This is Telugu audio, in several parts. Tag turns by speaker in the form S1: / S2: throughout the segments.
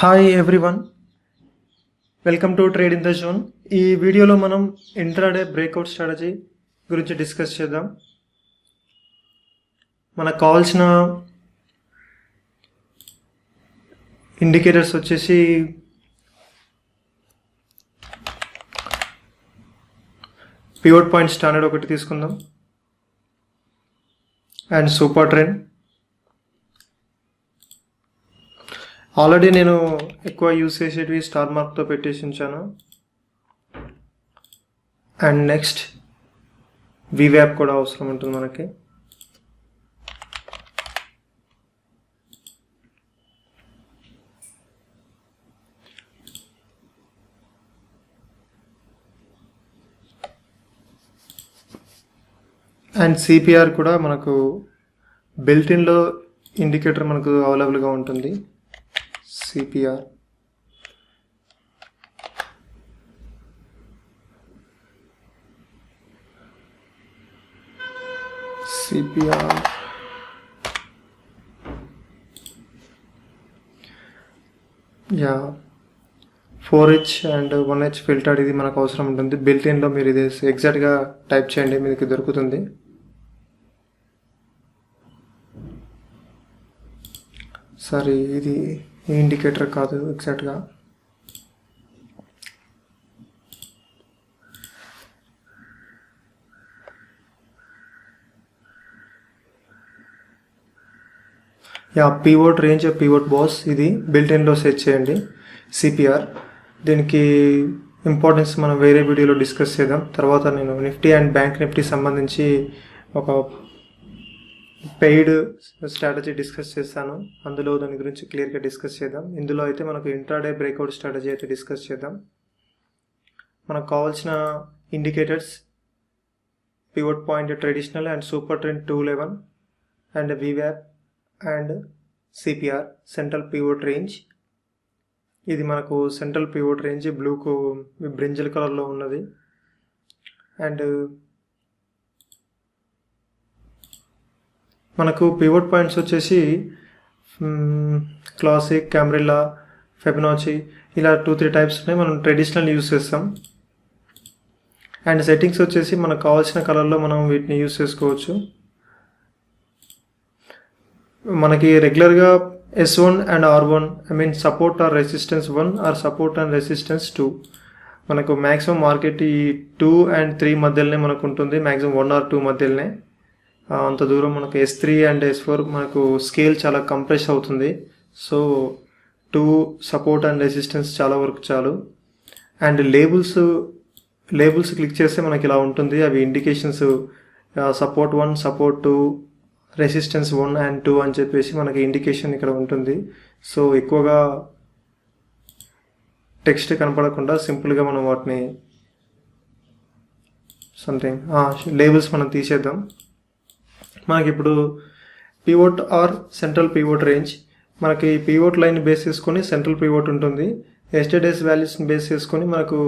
S1: Hi everyone, welcome to trade in the zone. ఈ వీడియోలో మనం ఇంట్రాడే బ్రేక్అవుట్ స్ట్రాటజీ గురించి డిస్కస్ చేద్దాం. మనకు కావాల్సిన ఇండికేటర్స్ వచ్చేసి పివట్ పాయింట్ స్టాండర్డ్ ఒకటి తీసుకుందాం అండ్ సూపర్ ట్రెండ్. ఆల్రెడీ నేను ఎక్కువ యూస్ చేసేటివి స్టార్ మార్క్తో పెట్టేసి ఉంచాను. అండ్ నెక్స్ట్ వివ్యాప్ కూడా అవసరం ఉంటుంది మనకి. అండ్ సిపిఆర్ కూడా మనకు బిల్టిన్లో ఇండికేటర్ మనకు అవైలబుల్గా ఉంటుంది. CPR, yeah 4H and 1H filtered ఇది మనకు అవసరం ఉంటుంది. బిల్టిన్లో మీరు ఇది ఎగ్జాక్ట్గా టైప్ చేయండి, మీకు దొరుకుతుంది. సారీ, ఇది ఇండికేటర్ కాదు ఎగ్జాక్ట్గా. పివోట్ రేంజ్, పివోట్ బాస్ ఇది బిల్టిన్లో సెట్ చేయండి. సిపిఆర్ దీనికి ఇంపార్టెన్స్ మనం వేరే వీడియోలో డిస్కస్ చేద్దాం. తర్వాత నేను నిఫ్టీ అండ్ బ్యాంక్ నిఫ్టీ సంబంధించి ఒక పెయిడ్ స్ట్రాటజీ డిస్కస్ చేస్తాను, అందులో దాని గురించి క్లియర్గా డిస్కస్ చేద్దాం. ఇందులో అయితే మనకు ఇంట్రాడే బ్రేక్అవుట్ స్ట్రాటజీ అయితే డిస్కస్ చేద్దాం. మనకు కావాల్సిన indicators pivot point traditional and super trend 211 and వివ్యాప్ and CPR central pivot range. ఇది మనకు సెంట్రల్ పివట్ రేంజ్ బ్లూకు బ్రింజల్ కలర్లో ఉన్నది. అండ్ మనకు పివట్ పాయింట్స్ వచ్చేసి క్లాసిక్, క్యామ్రిల్లా, ఫెబనాచి ఇలా 2-3 టైప్స్ ఉన్నాయి. మనం ట్రెడిషనల్ యూస్ చేస్తాం. అండ్ సెట్టింగ్స్ వచ్చేసి మనకు కావాల్సిన కలర్లో మనం వీటిని యూస్ చేసుకోవచ్చు. మనకి రెగ్యులర్గా S1 and R1 support or resistance 1 or support and resistance 2. మనకు మ్యాక్సిమం మార్కెట్ ఈ 2 and 3 మధ్యలోనే మనకు ఉంటుంది. మ్యాక్సిమం 1 or 2 మధ్యలోనే. అంత దూరం మనకు S3 అండ్ S4 మనకు స్కేల్ చాలా కంప్రెస్ అవుతుంది. సో 2 సపోర్ట్ అండ్ రెసిస్టెన్స్ చాలా వరకు చాలు. అండ్ లేబుల్స్ క్లిక్ చేస్తే మనకి ఇలా ఉంటుంది. అవి indications support 1, support 2, resistance 1 and 2 అని చెప్పేసి మనకి ఇండికేషన్ ఇక్కడ ఉంటుంది. సో ఎక్కువగా టెక్స్ట్ కనపడకుండా సింపుల్గా మనం వాటిని లేబుల్స్ మనం తీసేద్దాం. మనకి ఇప్పుడు pivot or central pivot range, మనకి పివోట్ లైన్ బేస్ చేసుకొని సెంట్రల్ పివోట్ ఉంటుంది. ఎస్టర్డేస్ వాల్యూస్ని బేస్ చేసుకొని మనకు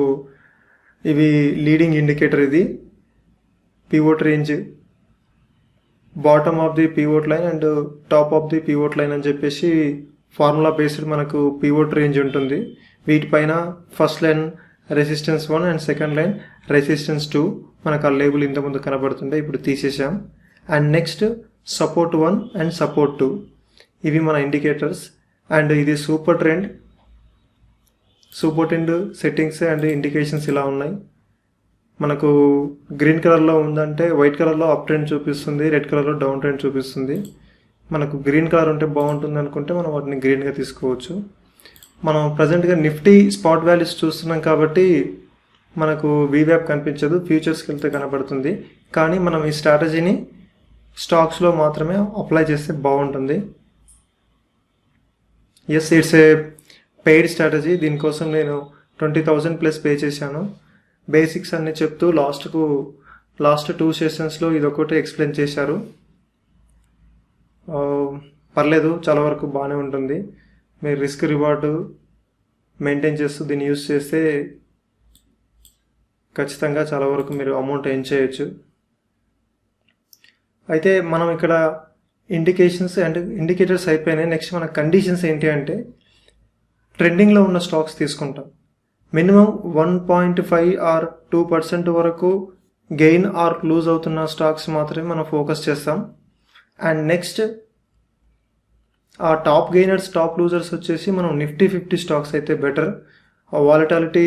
S1: ఇవి లీడింగ్ ఇండికేటర్. ఇది pivot range bottom of the pivot line and top of the pivot line అని చెప్పేసి ఫార్ములా బేస్డ్ మనకు పివోట్ రేంజ్ ఉంటుంది. వీటిపైన first line resistance 1 and second line resistance 2 మనకు ఆ లేబుల్ ఇంతకుముందు కనబడుతుంటే ఇప్పుడు తీసేసాం. And next support 1 and support 2 ఇవి మన ఇండికేటర్స్. అండ్ ఇది super trend settings and indications ఇలా ఉన్నాయి. మనకు గ్రీన్ కలర్లో ఉందంటే వైట్ కలర్లో అప్ ట్రెండ్ చూపిస్తుంది, రెడ్ కలర్లో డౌన్ ట్రెండ్ చూపిస్తుంది. మనకు గ్రీన్ కలర్ ఉంటే బాగుంటుంది అనుకుంటే మనం వాటిని గ్రీన్గా తీసుకోవచ్చు. మనం ప్రజెంట్గా నిఫ్టీ స్పాట్ వాల్యూస్ చూస్తున్నాం కాబట్టి మనకు వివ్యాప్ కనిపించదు, ఫ్యూచర్స్కి వెళ్తే కనబడుతుంది. కానీ మనం ఈ స్ట్రాటజీని స్టాక్స్లో మాత్రమే అప్లై చేస్తే బాగుంటుంది. Yes, it's a paid strategy. దీనికోసం నేను 20,000 ప్లస్ పే చేశాను. బేసిక్స్ అన్నీ చెప్తూ లాస్ట్ 2 సెషన్స్లో ఇదొకటి ఎక్స్ప్లెయిన్ చేశారు. పర్లేదు, చాలా వరకు బాగానే ఉంటుంది. మీరు రిస్క్ రివార్డు మెయింటైన్ చేస్తూ దీన్ని యూస్ చేస్తే ఖచ్చితంగా చాలా వరకు మీరు అమౌంట్ ఎర్న్ చేయొచ్చు. అయితే మనం ఇక్కడ ఇండికేషన్స్ అండ్ ఇండికేటర్స్ అయిపోయినాయి. నెక్స్ట్ మన కండిషన్స్ ఏంటి అంటే ట్రెండింగ్లో ఉన్న స్టాక్స్ తీసుకుంటాం. మినిమం 1.5 ఆర్ 2% వరకు గెయిన్ ఆర్ లూజ్ అవుతున్న స్టాక్స్ మాత్రమే మనం ఫోకస్ చేస్తాం. అండ్ నెక్స్ట్ ఆ టాప్ గెయినర్స్ టాప్ లూజర్స్ వచ్చేసి మనం నిఫ్టీ 50 స్టాక్స్ అయితే బెటర్. వాలటాలిటీ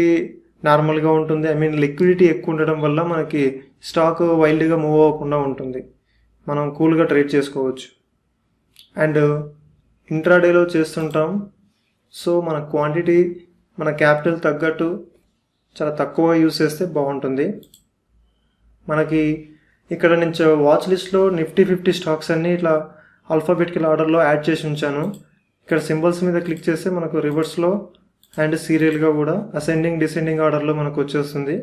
S1: నార్మల్గా ఉంటుంది. లిక్విడిటీ ఎక్కువ ఉండడం వల్ల మనకి స్టాక్ వైల్డ్గా మూవ్ అవ్వకుండా ఉంటుంది. మనం కూల్గా ట్రేడ్ చేసుకోవచ్చు. అండ్ ఇంట్రాడేలో చేస్తుంటాం. సో మన క్వాంటిటీ మన క్యాపిటల్ తగ్గట్టు చాలా తక్కువ యూస్ చేస్తే బాగుంటుంది. మనకి ఇక్కడ నుంచి వాచ్ లిస్ట్లో నిఫ్టీ 50 స్టాక్స్ అన్నీ ఇట్లా ఆల్ఫాబెటికల్ ఆర్డర్లో యాడ్ చేసి ఉంచాను. ఇక్కడ సింబల్స్ మీద క్లిక్ చేస్తే మనకు రివర్స్లో అండ్ సీరియల్గా కూడా అసెండింగ్ డిసెండింగ్ ఆర్డర్లో మనకు వచ్చేస్తుంది.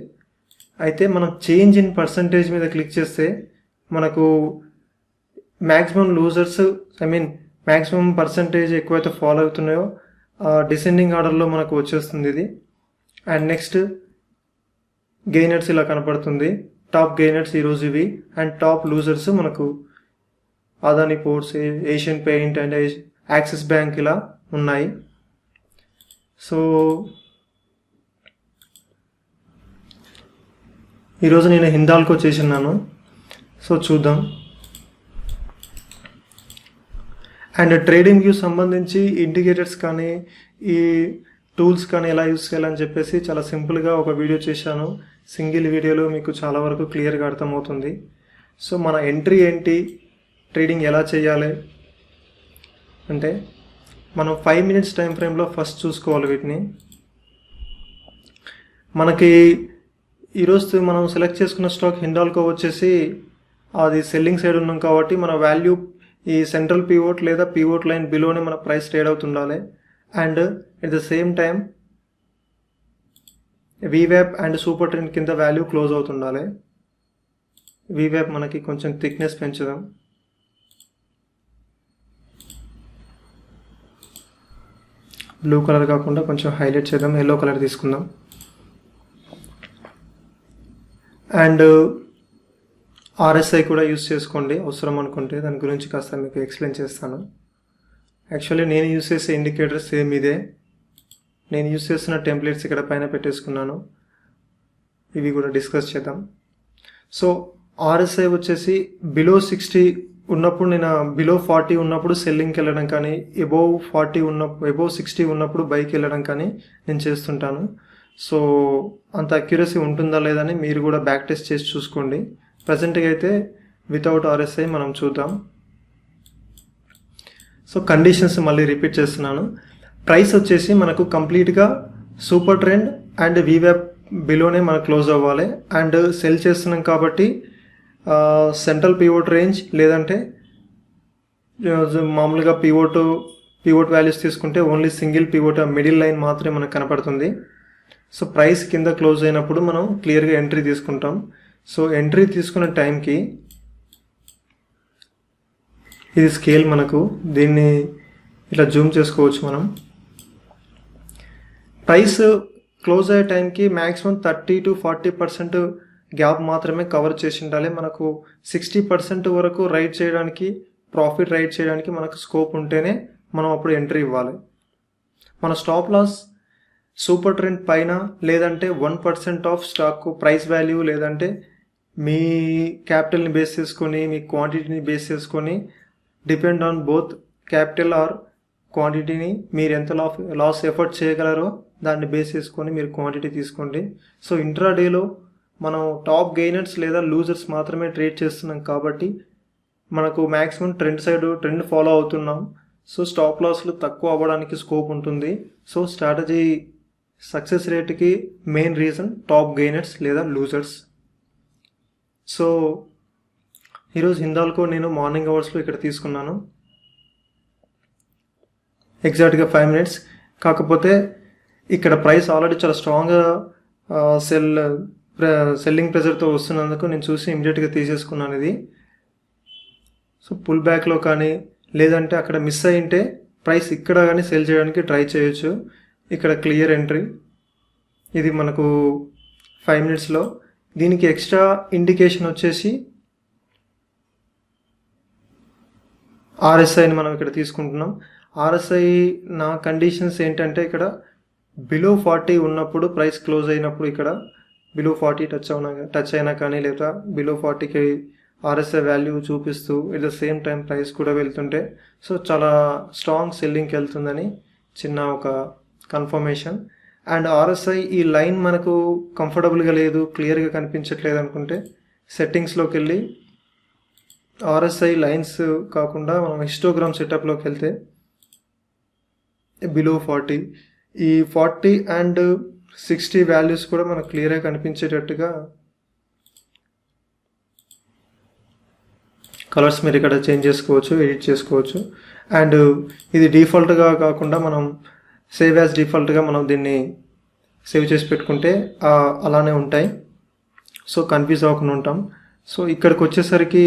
S1: అయితే మనం చేంజ్ ఇన్ పర్సంటేజ్ మీద క్లిక్ చేస్తే మనకు మ్యాక్సిమం లూజర్స్ మ్యాక్సిమం పర్సంటేజ్ ఎక్కువైతే ఫాలో అవుతున్నాయో డిసెండింగ్ ఆర్డర్లో మనకు వచ్చేస్తుంది ఇది. అండ్ నెక్స్ట్ గెయినర్స్ ఇలా కనపడుతుంది. టాప్ గెయినర్స్ ఈరోజు ఇవి. అండ్ టాప్ లూజర్స్ మనకు Adani ports, Asian paint and axis bank ఇలా ఉన్నాయి. సో ఈరోజు నేను హిందాల్కో చేసినాను. సో చూద్దాం. అండ్ ట్రేడింగ్ వ్యూ సంబంధించి ఇండికేటర్స్ కానీ ఈ టూల్స్ కానీ ఎలా యూస్ చేయాలని చెప్పేసి చాలా సింపుల్గా ఒక వీడియో చేశాను. సింగిల్ వీడియోలో మీకు చాలా వరకు క్లియర్గా అర్థమవుతుంది. సో మన ఎంట్రీ ఏంటి, ట్రేడింగ్ ఎలా చేయాలి అంటే మనం 5 minutes టైం ఫ్రేమ్లో ఫస్ట్ చూసుకోవాలి వీటిని. మనకి ఈరోజు మనం సెలెక్ట్ చేసుకున్న స్టాక్ హిండాల్కో వచ్చేసి అది సెల్లింగ్ సైడ్ ఉన్నాం కాబట్టి మన వాల్యూ ఈ సెంట్రల్ పివోట్ లేదా పివోట్ లైన్ బిలోనే మన ప్రైస్ ట్రేడ్ అవుతుండాలి. And at the same time వీవ్యాప్ అండ్ సూపర్ ట్రెండ్ కింద వాల్యూ క్లోజ్ అవుతుండాలి. వీవ్యాప్ మనకి కొంచెం థిక్నెస్ పెంచుదాం. బ్లూ కలర్ కాకుండా కొంచెం హైలైట్ చేద్దాం. ఎల్లో కలర్ తీసుకుందాం. అండ్ ఆర్ఎస్ఐ కూడా యూస్ చేసుకోండి అవసరం అనుకుంటే. దాని గురించి కాస్త మీకు ఎక్స్ప్లెయిన్ చేస్తాను. యాక్చువల్లీ నేను యూస్ చేసే ఇండికేటర్స్ సేమ్ ఇదే. నేను యూస్ చేస్తున్న టెంప్లెట్స్ ఇక్కడ పైన పెట్టేసుకున్నాను. ఇవి కూడా డిస్కస్ చేద్దాం. సో ఆర్ఎస్ఐ వచ్చేసి బిలో 60 ఉన్నప్పుడు, నేను బిలో 40 ఉన్నప్పుడు సెల్లింగ్కి వెళ్ళడం కానీ, అబోవ్ 60 ఉన్నప్పుడు బైకి వెళ్ళడం కానీ నేను చేస్తుంటాను. సో అంత అక్యురసీ ఉంటుందా లేదని మీరు కూడా బ్యాక్ టెస్ట్ చేసి చూసుకోండి. ప్రజెంట్గా అయితే వితౌట్ ఆర్ఎస్ఐ మనం చూద్దాం. సో కండిషన్స్ మళ్ళీ రిపీట్ చేస్తున్నాను. ప్రైస్ వచ్చేసి మనకు కంప్లీట్గా సూపర్ ట్రెండ్ అండ్ వీవ్యాప్ బిలోనే మనకు క్లోజ్ అవ్వాలి. అండ్ సెల్ చేస్తున్నాం కాబట్టి సెంట్రల్ పివోట్ రేంజ్ లేదంటే మామూలుగా పివోట్ వాల్యూస్ తీసుకుంటే only single pivot middle line మాత్రమే మనకు కనపడుతుంది. సో ప్రైస్ కింద క్లోజ్ అయినప్పుడు మనం క్లియర్గా ఎంట్రీ తీసుకుంటాం. సో ఎంట్రీ తీసుకున్న టైంకి ఇది స్కేల్, మనకు దీన్ని ఇట్లా జూమ్ చేసుకోవచ్చు మనం. ప్రైస్ క్లోజ్ అయ్యే టైంకి మ్యాక్సిమం 30 to 40% గ్యాప్ మాత్రమే కవర్ చేసి ఉండాలి. మనకు 60% వరకు రైడ్ చేయడానికి, ప్రాఫిట్ రైడ్ చేయడానికి మనకు స్కోప్ ఉంటేనే మనం అప్పుడు ఎంట్రీ ఇవ్వాలి. మన స్టాప్ లాస్ సూపర్ ట్రెండ్ పైన లేదంటే 1% ఆఫ్ స్టాక్ ప్రైస్ వాల్యూ లేదంటే మీ క్యాపిటల్ని బేస్ చేసుకొని, మీ క్వాంటిటీని బేస్ చేసుకొని, depend on both capital or క్వాంటిటీని మీరు ఎంత లాస్ ఎఫర్ట్ చేయగలరో దాన్ని బేస్ చేసుకొని మీరు క్వాంటిటీ తీసుకోండి. సో ఇంట్రాడేలో మనం టాప్ గెయినర్స్ లేదా లూజర్స్ మాత్రమే ట్రేడ్ చేస్తున్నాం కాబట్టి మనకు మ్యాక్సిమం ట్రెండ్ ఫాలో అవుతున్నాం. సో స్టాప్ లాస్లు తక్కువ అవ్వడానికి స్కోప్ ఉంటుంది. సో స్ట్రాటజీ సక్సెస్ రేట్కి మెయిన్ రీజన్ టాప్ గెయినర్స్ లేదా లూజర్స్. సో ఈరోజు హిందాల్కో నేను మార్నింగ్ అవర్స్లో ఇక్కడ తీసుకున్నాను ఎగ్జాక్ట్గా 5 minutes. కాకపోతే ఇక్కడ ప్రైస్ ఆల్రెడీ చాలా స్ట్రాంగ్గా సెల్లింగ్ ప్రెజర్తో వస్తున్నందుకు నేను చూసి ఇమీడియట్గా తీసేసుకున్నాను ఇది. సో పుల్ బ్యాక్లో కానీ లేదంటే అక్కడ మిస్ అయింటే ప్రైస్ ఇక్కడ కానీ సెల్ చేయడానికి ట్రై చేయొచ్చు. ఇక్కడ క్లియర్ ఎంట్రీ ఇది మనకు 5 minutesలో. దీనికి ఎక్స్ట్రా ఇండికేషన్ వచ్చేసి ఆర్ఎస్ఐని మనం ఇక్కడ తీసుకుంటున్నాం. ఆర్ఎస్ఐ నా కండిషన్స్ ఏంటంటే ఇక్కడ బిలో 40 ఉన్నప్పుడు ప్రైస్ క్లోజ్ అయినప్పుడు ఇక్కడ బిలో 40 టచ్ అయినా కానీ లేదా బిలో 40కి ఆర్ఎస్ఐ వాల్యూ చూపిస్తూ at the same time price కూడా వెళ్తుంటే సో చాలా స్ట్రాంగ్ సెల్లింగ్కి వెళ్తుందని చిన్న ఒక కన్ఫర్మేషన్. అండ్ ఆర్ఎస్ఐ ఈ లైన్ మనకు కంఫర్టబుల్గా లేదు, క్లియర్గా కనిపించట్లేదు అనుకుంటే సెట్టింగ్స్లోకి వెళ్ళి ఆర్ఎస్ఐ లైన్స్ కాకుండా మనం హిస్టోగ్రామ్ సెటప్లోకి వెళ్తే బిలో 40 ఈ 40 అండ్ 60 వాల్యూస్ కూడా మనకు క్లియర్గా కనిపించేటట్టుగా కలర్స్ మీరు ఇక్కడ చేంజ్ చేసుకోవచ్చు, ఎడిట్ చేసుకోవచ్చు. అండ్ ఇది డిఫాల్ట్గా కాకుండా మనం సేవ్ యాజ్ డిఫాల్ట్గా మనం దీన్ని సేవ్ చేసి పెట్టుకుంటే అలానే ఉంటాయి. సో కన్ఫ్యూజ్ అవ్వకుండా ఉంటాం. సో ఇక్కడికి వచ్చేసరికి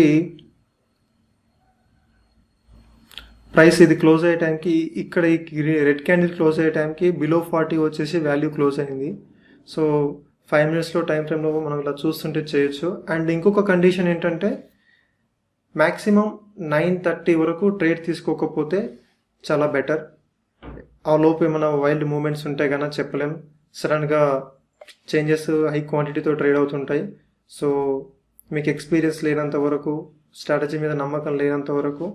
S1: ప్రైస్ ఇది క్లోజ్ అయ్యే టైంకి ఇక్కడ ఈ రెడ్ క్యాండిల్ క్లోజ్ అయ్యే టైంకి బిలో 40 వచ్చేసి వాల్యూ క్లోజ్ అయింది. సో 5 మినిట్స్లో టైం ఫ్రేమ్లో మనం ఇలా చూస్తుంటే చేయొచ్చు. అండ్ ఇంకొక కండిషన్ ఏంటంటే మ్యాక్సిమం 9:30 వరకు ట్రేడ్ తీసుకోకపోతే చాలా బెటర్. ఆ లోపు ఏమైనా వైల్డ్ మూమెంట్స్ ఉంటే కన్నా చెప్పలేం, సడన్గా చేంజెస్ హై క్వాంటిటీతో ట్రేడ్ అవుతుంటాయి. సో మీకు ఎక్స్పీరియన్స్ లేనంత వరకు, స్ట్రాటజీ మీద నమ్మకం లేనంత వరకు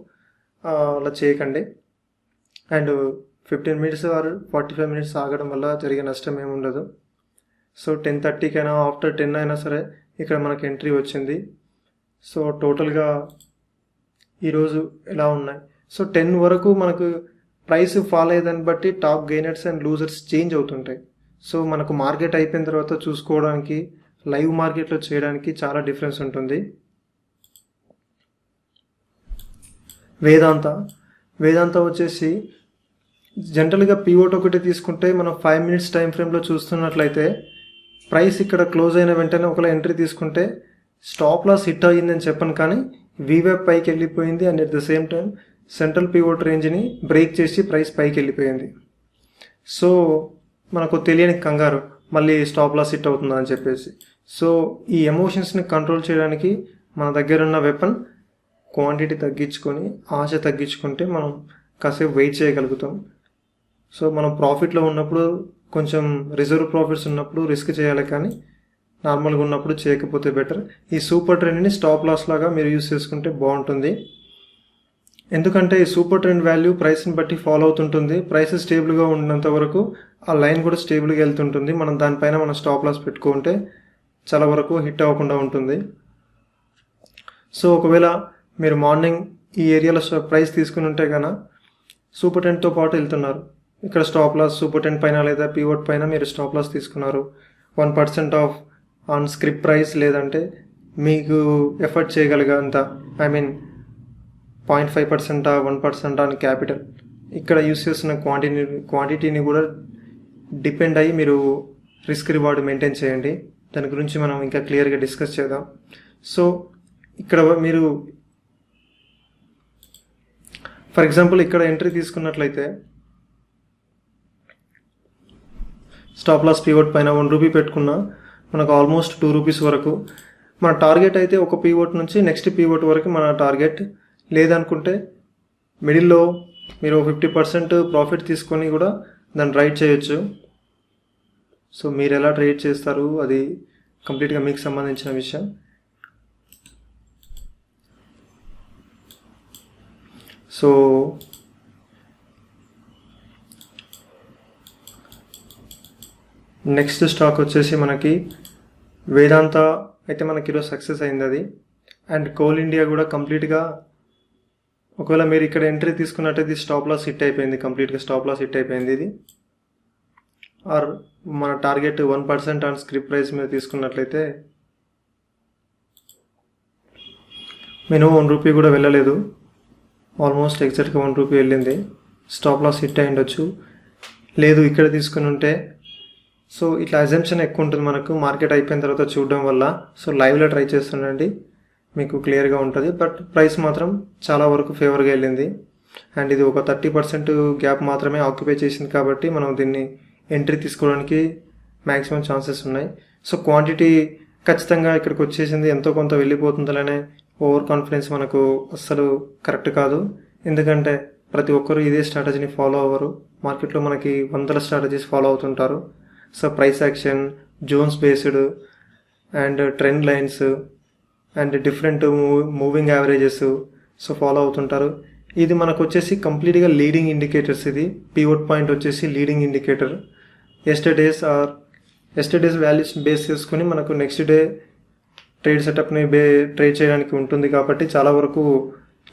S1: అలా చేయకండి. అండ్ 15 మినిట్స్ ఆర్ 45 మినిట్స్ ఆగడం వల్ల జరిగే నష్టం ఏమి ఉండదు. సో 10:30కైనా ఆఫ్టర్ 10 అయినా సరే ఇక్కడ మనకి ఎంట్రీ వచ్చింది. సో టోటల్గా ఈరోజు ఎలా ఉన్నాయి, సో 10 వరకు మనకు ప్రైస్ ఫాల్ అయ్యేదాన్ని బట్టి top gainers and losers change అవుతుంటాయి. సో మనకు మార్కెట్ అయిపోయిన తర్వాత చూసుకోవడానికి, లైవ్ మార్కెట్లో చేయడానికి చాలా డిఫరెన్స్ ఉంటుంది. వేదాంత వచ్చేసి జనరల్గా పివోట్ ఒకటి తీసుకుంటే మనం 5 మినిట్స్ టైం ఫ్రేమ్లో చూస్తున్నట్లయితే ప్రైస్ ఇక్కడ క్లోజ్ అయిన వెంటనే ఒకవేళ ఎంట్రీ తీసుకుంటే స్టాప్ లాస్ హిట్ అయ్యిందని చెప్పను, కానీ వీవేప్ పైకి వెళ్ళిపోయింది. And at the same time central pivot రేంజ్ని బ్రేక్ చేసి ప్రైస్ పైకి వెళ్ళిపోయింది. సో మనకు తెలియని కంగారు మళ్ళీ స్టాప్ లాస్ హిట్ అవుతుందా అని చెప్పేసి. సో ఈ ఎమోషన్స్ని కంట్రోల్ చేయడానికి మన దగ్గర ఉన్న వెపన్ క్వాంటిటీ తగ్గించుకొని ఆశ తగ్గించుకుంటే మనం కాసేపు వెయిట్ చేయగలుగుతాం. సో మనం ప్రాఫిట్లో ఉన్నప్పుడు కొంచెం రిజర్వ్ ప్రాఫిట్స్ ఉన్నప్పుడు రిస్క్ చేయాలి, కానీ నార్మల్గా ఉన్నప్పుడు చేయకపోతే బెటర్. ఈ సూపర్ ట్రెండ్ని స్టాప్ లాస్ లాగా మీరు యూస్ చేసుకుంటే బాగుంటుంది. ఎందుకంటే ఈ సూపర్ ట్రెండ్ వాల్యూ ప్రైస్ని బట్టి ఫాలో అవుతుంటుంది. ప్రైస్ స్టేబుల్గా ఉన్నంత వరకు ఆ లైన్ కూడా స్టేబుల్గా వెళ్తుంటుంది. మనం దానిపైన మనం స్టాప్ లాస్ పెట్టుకుంటే చాలా వరకు హిట్ అవ్వకుండా ఉంటుంది. సో ఒకవేళ మీరు మార్నింగ్ ఈ ఏరియాలో ప్రైస్ తీసుకుని ఉంటే కన్నా సూపర్ ట్రెండ్తో పాటు వెళ్తున్నారు, ఇక్కడ స్టాప్ లాస్ సూపర్ ట్రెండ్ పైన లేదా పివోట్ పైన మీరు స్టాప్ లాస్ తీసుకున్నారు, 1% ఆఫ్ ఆన్ స్క్రిప్ట్ ప్రైస్, లేదంటే మీకు ఎఫర్ట్ చేయగలిగేంత, ఐ మీన్ 0.5% 1% ఆన్ క్యాపిటల్, ఇక్కడ యూస్ చేస్తున్న క్వాంటిటీని కూడా డిపెండ్ అయ్యి మీరు రిస్క్ రివార్డ్ మెయింటైన్ చేయండి. దాని గురించి మనం ఇంకా క్లియర్గా డిస్కస్ చేద్దాం. సో ఇక్కడ మీరు ఫర్ ఎగ్జాంపుల్ ఇక్కడ ఎంట్రీ తీసుకున్నట్లయితే స్టాప్ లాస్ పివోట్ పైన 1 రూపీ పెట్టుకున్నా మనకు ఆల్మోస్ట్ 2 రూపీస్ వరకు మన టార్గెట్ అయితే ఒక పివోట్ నుంచి నెక్స్ట్ పివోట్ వరకు మన టార్గెట్. లేదనుకుంటే మిడిల్లో మీరు 50% ప్రాఫిట్ తీసుకొని కూడా దాన్ని రైడ్ చేయొచ్చు. సో మీరు ఎలా ట్రేడ్ చేస్తారు అది కంప్లీట్గా మీకు సంబంధించిన విషయం. సో నెక్స్ట్ స్టాక్ వచ్చేసి మనకి వేదాంత అయితే మనకి ఈరోజు సక్సెస్ అయింది అది. అండ్ కోల్ ఇండియా కూడా కంప్లీట్గా, ఒకవేళ మీరు ఇక్కడ ఎంట్రీ తీసుకున్నట్టయితే స్టాప్ లాస్ హిట్ అయిపోయింది, కంప్లీట్గా స్టాప్ లాస్ హిట్ అయిపోయింది ఇది. ఆర్ మన టార్గెట్ 1% ఆన్ స్క్రిప్ట్ ప్రైస్ మీద తీసుకున్నట్లయితే మినిమం 1 రూపీ కూడా వెళ్ళలేదు, ఆల్మోస్ట్ ఎగ్జాక్ట్గా 1 రూపీ వెళ్ళింది. స్టాప్ లాస్ హిట్ అయి ఉండొచ్చు, లేదు ఇక్కడ తీసుకుని ఉంటే. సో ఇట్లా అజంప్షన్ ఎక్కువ ఉంటుంది మనకు మార్కెట్ అయిపోయిన తర్వాత చూడడం వల్ల. సో లైవ్లో ట్రై చేస్తుండండి, మీకు క్లియర్గా ఉంటుంది. బట్ ప్రైస్ మాత్రం చాలా వరకు ఫేవర్గా వెళ్ళింది. అండ్ ఇది ఒక 30% గ్యాప్ మాత్రమే ఆక్యుపై చేసింది కాబట్టి మనం దీన్ని ఎంట్రీ తీసుకోవడానికి మ్యాక్సిమం ఛాన్సెస్ ఉన్నాయి. సో క్వాంటిటీ ఖచ్చితంగా ఇక్కడికి వచ్చేసింది, ఎంతో కొంత వెళ్ళిపోతుందనే ఓవర్ కాన్ఫిడెన్స్ మనకు అస్సలు కరెక్ట్ కాదు. ఎందుకంటే ప్రతి ఒక్కరు ఇదే స్ట్రాటజీని ఫాలో అవ్వరు. మార్కెట్లో మనకి వందల స్ట్రాటజీస్ ఫాలో అవుతుంటారు. So price action, zones based and trend lines and different moving averages so follow అవుతుంటారు. ఇది మనకు వచ్చేసి కంప్లీట్గా లీడింగ్ ఇండికేటర్స్. ఇది పివోట్ పాయింట్ వచ్చేసి leading indicator. Yesterday's values base చేసుకుని మనకు నెక్స్ట్ డే ట్రేడ్ సెటప్ని ట్రేడ్ చేయడానికి ఉంటుంది కాబట్టి చాలా వరకు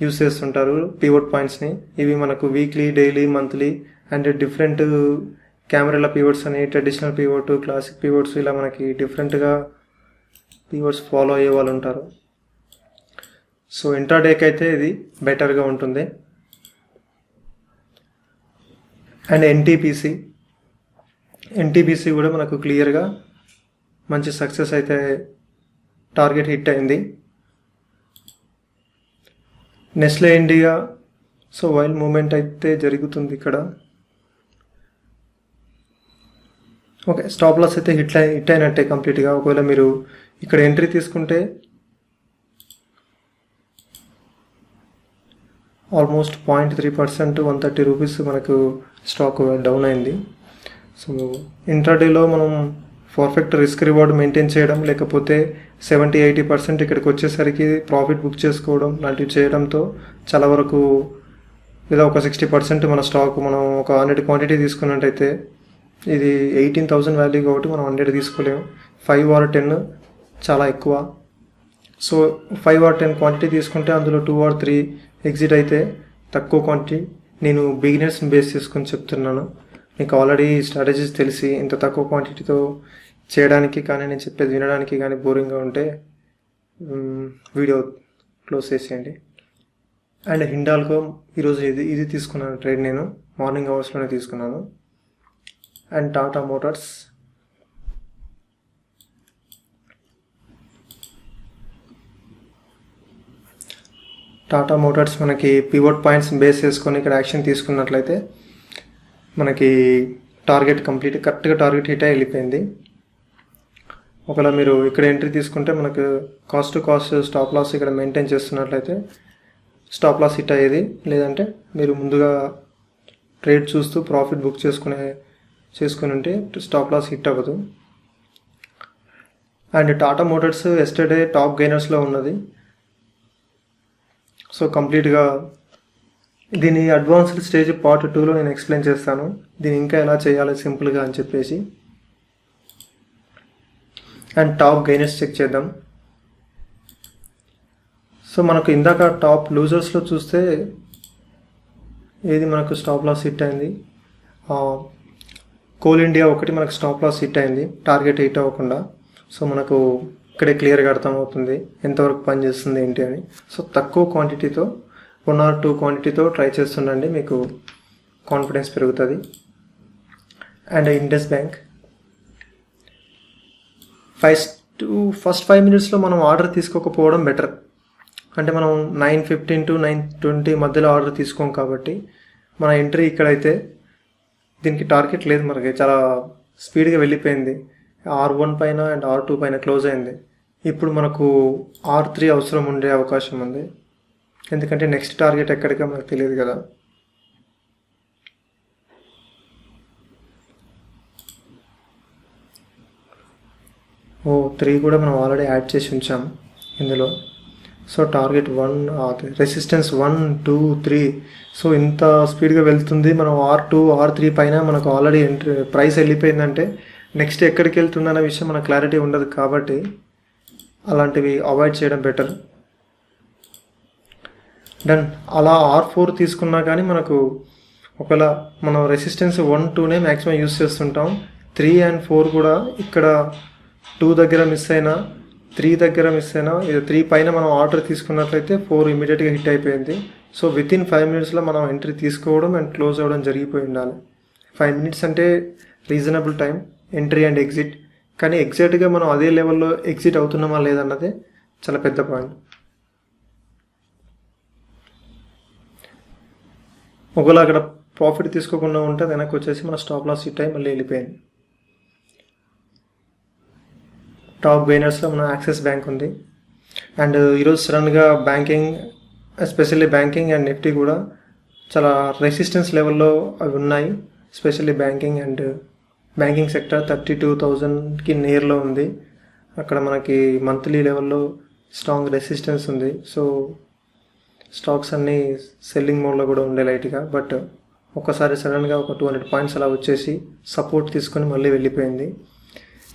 S1: యూస్ చేస్తుంటారు పివోట్ పాయింట్స్ని. ఇవి మనకు weekly, daily, monthly and different కెమెరాల పివోట్స్ అని, ట్రెడిషనల్ పివోట్, క్లాసిక్ పివోట్స్, ఇలా మనకి డిఫరెంట్గా పివోట్స్ ఫాలో అయ్యే వాళ్ళు ఉంటారు. సో ఇంట్రాడేకి అయితే ఇది బెటర్గా ఉంటుంది. అండ్ ఎన్టీపీసీ కూడా మనకు క్లియర్గా మంచి సక్సెస్ అయితే టార్గెట్ హిట్ అయింది. Nestle India so while movement అయితే జరుగుతుంది ఇక్కడ. ఓకే, స్టాప్ లాస్ అయితే హిట్ అయినట్టే కంప్లీట్గా. ఒకవేళ మీరు ఇక్కడ ఎంట్రీ తీసుకుంటే ఆల్మోస్ట్ 0.3%, 130 రూపీస్ మనకు స్టాక్ డౌన్ అయింది. సో ఇంట్రాడేలో మనం పర్ఫెక్ట్ రిస్క్ రివార్డ్ మెయింటైన్ చేయడం, లేకపోతే 70-80% ఇక్కడికి వచ్చేసరికి ప్రాఫిట్ బుక్ చేసుకోవడం లాంటివి చేయడంతో చాలా వరకు, లేదా ఒక 60% మన స్టాక్ మనం ఒక 100 క్వాంటిటీ తీసుకున్నట్టయితే, ఇది 18,000 వాల్యూ కాబట్టి మనం 100 తీసుకోలేము. 5 or 10 చాలా ఎక్కువ. సో 5 or 10 క్వాంటిటీ తీసుకుంటే అందులో 2 or 3 ఎగ్జిట్ అయితే తక్కువ క్వాంటిటీ. నేను బిగినర్స్ని బేస్ చేసుకొని చెప్తున్నాను. మీకు ఆల్రెడీ స్ట్రాటజీస్ తెలిసి ఇంత తక్కువ క్వాంటిటీతో చేయడానికి కానీ, నేను చెప్పేది వినడానికి కానీ బోరింగ్గా ఉంటే వీడియో క్లోజ్ చేసేయండి. అండ్ హిండాల్కో ఈరోజు ఇది తీసుకున్నాను ట్రేడ్, నేను మార్నింగ్ అవర్స్లోనే తీసుకున్నాను. అండ్ టాటా మోటార్స్, మనకి పివోట్ పాయింట్స్ బేస్ చేసుకొని ఇక్కడ యాక్షన్ తీసుకున్నట్లయితే మనకి టార్గెట్ కరెక్ట్గా టార్గెట్ హిట్ వెళ్ళిపోయింది. ఒకవేళ మీరు ఇక్కడ ఎంట్రీ తీసుకుంటే మనకు కాస్ట్ స్టాప్ లాస్ ఇక్కడ మెయింటైన్ చేస్తున్నట్లయితే స్టాప్ లాస్ హిట్ అయ్యేది. లేదంటే మీరు ముందుగా ట్రేడ్ చూస్తూ ప్రాఫిట్ బుక్ చేసుకుని ఉంటే స్టాప్ లాస్ హిట్ అవ్వదు. And Tata Motors yesterday top గెయినర్స్లో ఉన్నది. సో కంప్లీట్గా దీని అడ్వాన్స్డ్ స్టేజ్ పార్ట్ 2లో నేను ఎక్స్ప్లెయిన్ చేస్తాను, దీన్ని ఇంకా ఎలా చేయాలి సింపుల్గా అని చెప్పేసి. అండ్ టాప్ గెయినర్స్ చెక్ చేద్దాం. సో మనకు ఇందాక టాప్ లూజర్స్లో చూస్తే ఏది మనకు స్టాప్ లాస్ హిట్ అయింది, కోల్ ఇండియా ఒకటి మనకు స్టాప్ లాస్ హిట్ అయింది టార్గెట్ హిట్ అవ్వకుండా. సో మనకు ఇక్కడే క్లియర్గా అర్థమవుతుంది ఎంతవరకు పనిచేస్తుంది ఏంటి అని. సో తక్కువ క్వాంటిటీతో 1 or 2 క్వాంటిటీతో ట్రై చేస్తుండండి, మీకు కాన్ఫిడెన్స్ పెరుగుతుంది. అండ్ ఇండస్ బ్యాంక్, ఫస్ట్ 5 minutesలో మనం ఆర్డర్ తీసుకోకపోవడం బెటర్. అంటే మనం 9:15 to 9:20 మధ్యలో ఆర్డర్ తీసుకోం కాబట్టి మన ఎంట్రీ ఇక్కడైతే దీనికి టార్గెట్ లేదు, మనకి చాలా స్పీడ్గా వెళ్ళిపోయింది. R1 పైన అండ్ R2 పైన క్లోజ్ అయింది. ఇప్పుడు మనకు R3 అవసరం ఉండే అవకాశం ఉంది, ఎందుకంటే నెక్స్ట్ టార్గెట్ ఎక్కడికా మనకు తెలియదు కదా. ఓ 3 కూడా మనం ఆల్రెడీ యాడ్ చేసి ఉంచాం ఇందులో. So target 1, resistance 1, 2, 3. సో ఇంత స్పీడ్గా వెళ్తుంది. మనం R2, R3 పైన మనకు ఆల్రెడీ ప్రైస్ వెళ్ళిపోయిందంటే నెక్స్ట్ ఎక్కడికి వెళ్తుందన్న విషయం మనకు క్లారిటీ ఉండదు కాబట్టి అలాంటివి అవాయిడ్ చేయడం బెటర్. డన్. అలా R4 తీసుకున్నా కానీ మనకు ఒకవేళ మనం రెసిస్టెన్స్ 1, 2నే మ్యాక్సిమం యూస్ చేస్తుంటాం. 3 and 4 కూడా ఇక్కడ 2 దగ్గర మిస్ అయినా, 3 దగ్గర మిస్ అయినా, ఇది 3 పైన మనం ఆర్డర్ తీసుకున్నట్లయితే 4 ఇమీడియట్గా హిట్ అయిపోయింది. సో వితిన్ 5 minutesలో మనం ఎంట్రీ తీసుకోవడం అండ్ క్లోజ్ అవ్వడం జరిగిపోయి ఉండాలి. 5 minutes అంటే reasonable time entry and exit. కానీ ఎగ్జాక్ట్గా మనం అదే లెవెల్లో ఎగ్జిట్ అవుతున్నామా లేదన్నదే చాలా పెద్ద పాయింట్. ఒకవేళ అక్కడ ప్రాఫిట్ తీసుకోకుండా ఉంటే వెనక్కి వచ్చేసి మన స్టాప్ లాస్ హిట్ అయి మళ్ళీ వెళ్ళిపోయింది. టాప్ గెయినర్స్లో మన యాక్సిస్ బ్యాంక్ ఉంది. అండ్ ఈరోజు సడన్గా banking, especially banking and Nifty కూడా చాలా రెసిస్టెన్స్ లెవెల్లో అవి ఉన్నాయి. ఎస్పెషల్లీ బ్యాంకింగ్ సెక్టర్ 32,000కి నియర్లో ఉంది. అక్కడ మనకి మంత్లీ లెవెల్లో స్ట్రాంగ్ రెసిస్టెన్స్ ఉంది. సో స్టాక్స్ అన్నీ సెల్లింగ్ మోడ్లో కూడా ఉండే లైట్గా. బట్ ఒక్కసారి సడన్గా ఒక 200 పాయింట్స్ అలా వచ్చేసి సపోర్ట్ తీసుకొని మళ్ళీ వెళ్ళిపోయింది.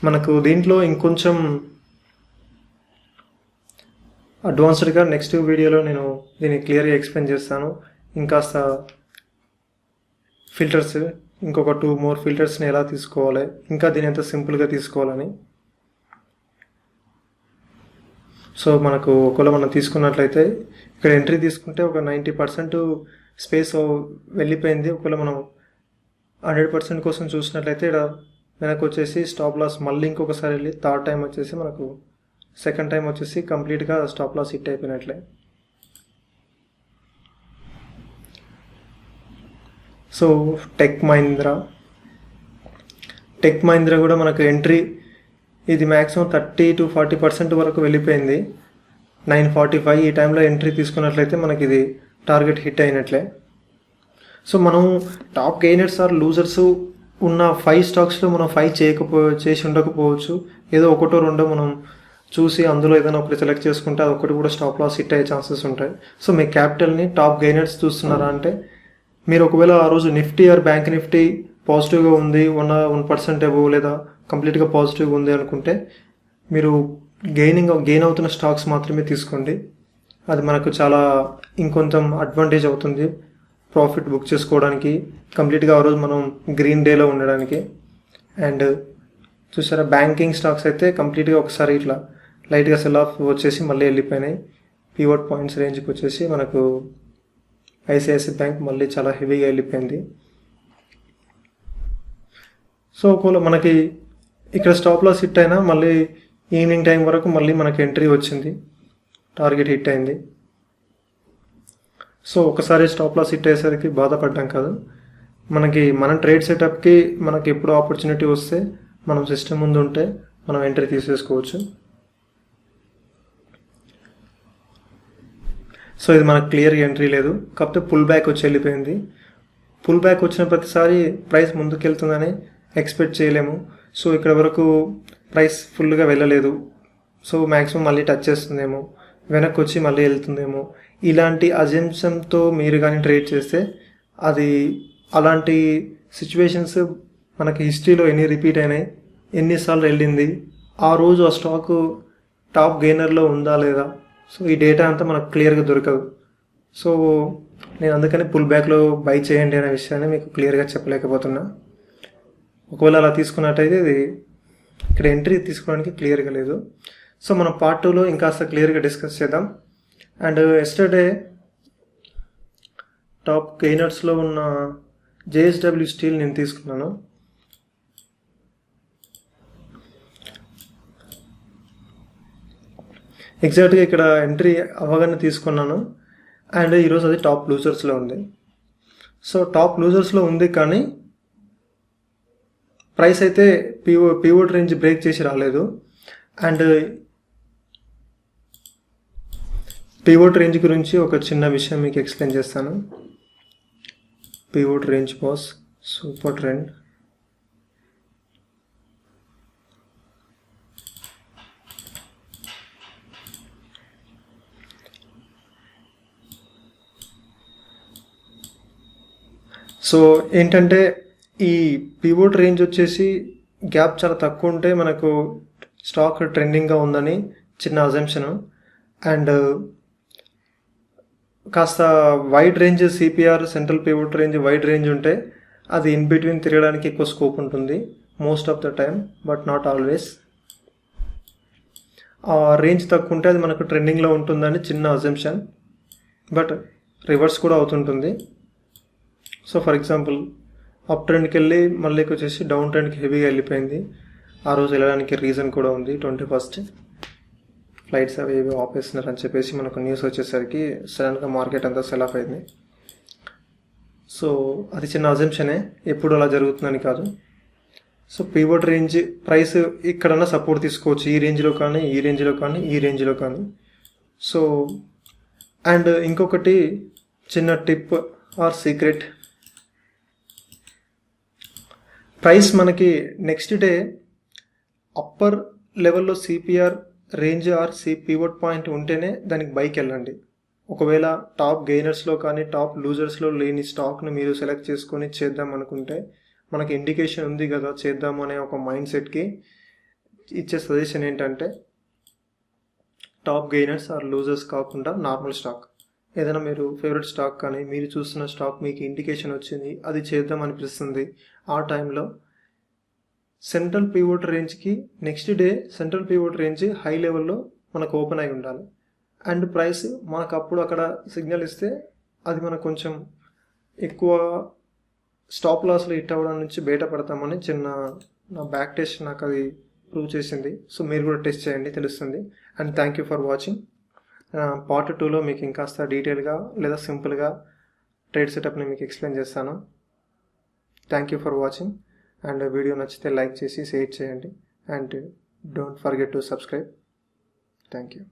S1: మనకు దీంట్లో ఇంకొంచెం అడ్వాన్స్డ్గా నెక్స్ట్ వీడియోలో నేను దీన్ని క్లియర్గా ఎక్స్ప్లెయిన్ చేస్తాను. ఇంకాస్త ఫిల్టర్స్, ఇంకొక 2 more ఫిల్టర్స్ని ఎలా తీసుకోవాలి, ఇంకా దీని ఎంత సింపుల్గా తీసుకోవాలని. సో మనకు ఒకవేళ మనం తీసుకున్నట్లయితే ఇక్కడ ఎంట్రీ తీసుకుంటే ఒక 90% స్పేస్ వెళ్ళిపోయింది. ఒకవేళ మనం 100% కోసం చూసినట్లయితే ఇక్కడ వెనక్కి వచ్చేసి స్టాప్ లాస్ మళ్ళీ ఇంకొకసారి వెళ్ళి థర్డ్ టైం వచ్చేసి మనకు సెకండ్ టైం వచ్చేసి కంప్లీట్గా స్టాప్ లాస్ హిట్ అయిపోయినట్లే. సో టెక్ మహీంద్రా కూడా మనకు ఎంట్రీ ఇది మ్యాక్సిమం 30 to 40% వరకు వెళ్ళిపోయింది. 945 ఈ టైంలో ఎంట్రీ తీసుకున్నట్లయితే మనకి ఇది టార్గెట్ హిట్ అయినట్లే. సో మనం టాప్ గెయినర్స్ ఆర్ లూజర్స్ ఉన్న 5 స్టాక్స్లో మనం 5 చేసి ఉండకపోవచ్చు. ఏదో ఒకటో రెండో మనం చూసి అందులో ఏదైనా ఒకటి సెలెక్ట్ చేసుకుంటే అది ఒకటి కూడా స్టాప్ లాస్ హిట్ అయ్యే ఛాన్సెస్ ఉంటాయి. సో మీ క్యాపిటల్ని టాప్ గెయినర్స్ చూస్తున్నారా అంటే మీరు ఒకవేళ ఆ రోజు నిఫ్టీ ఆర్ బ్యాంక్ నిఫ్టీ పాజిటివ్గా ఉంది, 1% అబోవ్ లేదా కంప్లీట్గా పాజిటివ్గా ఉంది అనుకుంటే మీరు గెయిన్ అవుతున్న స్టాక్స్ మాత్రమే తీసుకోండి. అది మనకు చాలా ఇంకొంచెం అడ్వాంటేజ్ అవుతుంది ప్రాఫిట్ బుక్ చేసుకోవడానికి, కంప్లీట్గా ఆ రోజు మనం గ్రీన్ డేలో ఉండడానికి. అండ్ చూసారా బ్యాంకింగ్ స్టాక్స్ అయితే కంప్లీట్గా ఒకసారి ఇట్లా లైట్గా సెల్ ఆఫ్ వచ్చేసి మళ్ళీ వెళ్ళిపోయినాయి. పివట్ పాయింట్స్ రేంజ్కి వచ్చేసి మనకు ఐసిఐసిఐ బ్యాంక్ మళ్ళీ చాలా హెవీగా వెళ్ళిపోయింది. సో ఒకవేళ మనకి ఇక్కడ స్టాప్ లాస్ హిట్ అయినా మళ్ళీ ఈవినింగ్ టైం వరకు మళ్ళీ మనకి ఎంట్రీ వచ్చింది, టార్గెట్ హిట్ అయింది. సో ఒకసారి స్టాప్ లాస్ హిట్ అయ్యేసరికి బాధపడ్డాం కాదు. మన ట్రేడ్ సెటప్కి మనకి ఎప్పుడు ఆపర్చునిటీ వస్తే మనం సిస్టమ్ ముందు ఉంటే మనం ఎంట్రీ తీసేసుకోవచ్చు. సో ఇది మనకు క్లియర్గా ఎంట్రీ లేదు, కాకపోతే పుల్ బ్యాక్ వచ్చి వెళ్ళిపోయింది. పుల్ బ్యాక్ వచ్చిన ప్రతిసారి ప్రైస్ ముందుకెళ్తుందని ఎక్స్పెక్ట్ చేయలేము. సో ఇక్కడ వరకు ప్రైస్ ఫుల్గా వెళ్ళలేదు. సో మ్యాక్సిమం మళ్ళీ టచ్ చేస్తుందేమో, వెనక్కి వచ్చి మళ్ళీ వెళ్తుందేమో, ఇలాంటి అజంప్షన్తో మీరు కానీ ట్రేడ్ చేస్తే అది అలాంటి సిచ్యువేషన్స్ మనకి హిస్టరీలో ఎన్ని రిపీట్ అయినాయి, ఎన్నిసార్లు వెళ్ళింది, ఆ రోజు ఆ స్టాక్ టాప్ గెయినర్లో ఉందా లేదా, సో ఈ డేటా అంతా మనకు క్లియర్గా దొరకదు. సో నేను అందుకని పుల్ బ్యాక్లో బై చేయండి అనే విషయాన్ని మీకు క్లియర్గా చెప్పలేకపోతున్నా. ఒకవేళ అలా తీసుకున్నట్టయితే ఇది ఇక్కడ ఎంట్రీ తీసుకోవడానికి క్లియర్గా లేదు. సో మనం పార్ట్ 2లో ఇంకాస్త క్లియర్గా డిస్కస్ చేద్దాం. అండ్ ఎస్టర్డే టాప్ గెయినర్స్లో ఉన్న జేఎస్డబ్ల్యూ స్టీల్ నేను తీసుకున్నాను. ఎగ్జాక్ట్గా ఇక్కడ ఎంట్రీ అవగానే తీసుకున్నాను. అండ్ ఈరోజు అది టాప్ లూజర్స్లో ఉంది. సో టాప్ లూజర్స్లో ఉంది కానీ ప్రైస్ అయితే పివోట్ రేంజ్ బ్రేక్ చేసి రాలేదు. అండ్ పివోట్ రేంజ్ గురించి ఒక చిన్న విషయం మీకు ఎక్స్ప్లెయిన్ చేస్తాను. Pivot range was super trend. So ఏంటంటే ఈ పివోట్ రేంజ్ వచ్చేసి గ్యాప్ చాలా తక్కువ ఉంటే మనకు స్టాక్ ట్రెండింగ్గా ఉందని చిన్న అజంప్షను. అండ్ కాస్త wide range CPR central pivot range wide range ఉంటే అది ఇన్ బిట్వీన్ తిరగడానికి ఎక్కువ స్కోప్ ఉంటుంది most of the time, but not always. ఆ రేంజ్ తక్కువ ఉంటే అది మనకు ట్రెండింగ్లో ఉంటుందని చిన్న అజంప్షన్, బట్ రివర్స్ కూడా అవుతుంటుంది. సో ఫర్ ఎగ్జాంపుల్ అప్ ట్రెండ్కి వెళ్ళి మళ్ళీ వచ్చేసి డౌన్ ట్రెండ్కి హెవీగా వెళ్ళిపోయింది. ఆ రోజు వెళ్ళడానికి రీజన్ కూడా ఉంది. 21st ఫ్లైట్స్ అవి ఏవి ఆపేస్తున్నారు అని చెప్పేసి మనకు న్యూస్ వచ్చేసరికి సడన్గా మార్కెట్ అంతా సెల్ ఆఫ్ అయింది. సో అది చిన్న అజంప్షనే, ఎప్పుడు అలా జరుగుతుందని కాదు. సో పివోట్ రేంజ్ ప్రైస్ ఇక్కడన్నా సపోర్ట్ తీసుకోవచ్చు, ఈ రేంజ్లో కానీ ఈ రేంజ్లో కానీ ఈ రేంజ్లో కానీ. సో అండ్ ఇంకొకటి చిన్న టిప్ ఆర్ సీక్రెట్. ప్రైస్ మనకి నెక్స్ట్ డే అప్పర్ లెవెల్లో CPR range or pivot point ఉంటేనే దానికి బైక్ వెళ్ళండి. ఒకవేళ టాప్ గెయినర్స్లో కానీ టాప్ లూజర్స్లో లేని స్టాక్ను మీరు సెలెక్ట్ చేసుకొని చేద్దాం అనుకుంటే మనకి ఇండికేషన్ ఉంది కదా చేద్దాము అనే ఒక మైండ్ సెట్కి ఇచ్చే సజెషన్ ఏంటంటే టాప్ గెయినర్స్ ఆర్ లూజర్స్ కాకుండా నార్మల్ స్టాక్ ఏదైనా మీరు ఫేవరెట్ స్టాక్ కానీ మీరు చూస్తున్న స్టాక్ మీకు ఇండికేషన్ వచ్చింది అది చేద్దాం అనిపిస్తుంది. ఆ టైంలో సెంట్రల్ పివోట్ రేంజ్కి next day central pivot range high లెవెల్లో మనకు ఓపెన్ అయి ఉండాలి. అండ్ ప్రైస్ మనకు అప్పుడు అక్కడ సిగ్నల్ ఇస్తే అది మనకు కొంచెం ఎక్కువ స్టాప్ లాస్లో హిట్ అవ్వడం నుంచి బయటపడతామని నా బ్యాక్ టెస్ట్ నాకు అది ప్రూవ్ చేసింది. సో మీరు కూడా టెస్ట్ చేయండి, తెలుస్తుంది. And thank you for watching. Part 2లో మీకు ఇంకాస్త డీటెయిల్గా లేదా సింపుల్గా ట్రేడ్ సెటప్ని మీకు ఎక్స్ప్లెయిన్ చేస్తాను. Thank you for watching. And video నచ్చితే లైక్ చేసి షేర్ చేయండి. And don't forget to subscribe. Thank you.